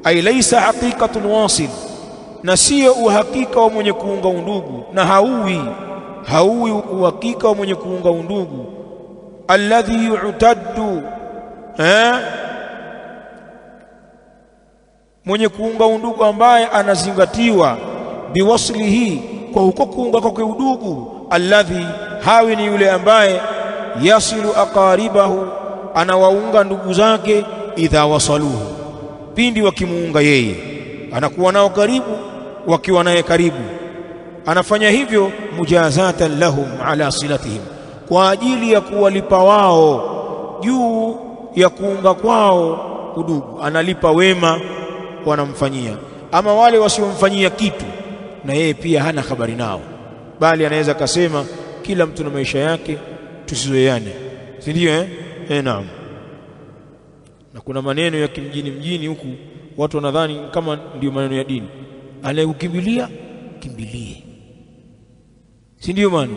ay laysa haqiqatul wasil, na sio uhakika wa mwenye kuunga undugu, na hauwi uhakika wa mwenye kuunga undugu. Alladhi yu'taddu, mwenye kuunga undugu ambaye anazingatiwa biwaslihi, kwa huko kuunga kwa udugu. Alladhi, hawi ni yule ambaye yasilu aqaribahu, anawaunga ndugu zake, idha wasaluhu, pindi wakimuunga yeye, anakuwa nao karibu, wakiwa naye karibu. Anafanya hivyo mujazatan lahum ala silatihim, kwa ajili ya kuwalipa wao juu ya kuunga kwao udugu. Analipa wema wanamfanyia. Ama wale wasiomfanyia kitu, na yeye pia hana habari nao, bali anaweza kasema kila mtu na maisha yake, tusizoeane, si ndio? Naam. Na kuna maneno ya mjini huku watu wanadhani kama ndio maneno ya dini. Anayekukimbilia kimbilie, si ndio? Maana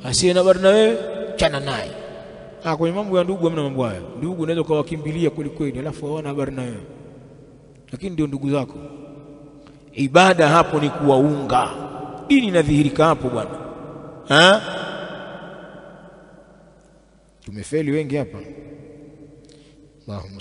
asiye na habari na wewe chana naye. Kwenye mambo ya ndugu hamna mambo haya. Ndugu unaweza kuwakimbilia kweli alafu hawana habari na wewe, lakini ndio ndugu zako. Ibada hapo ni kuwaunga. Dini inadhihirika hapo bwana. Tumefeli wengi hapa. Allahumma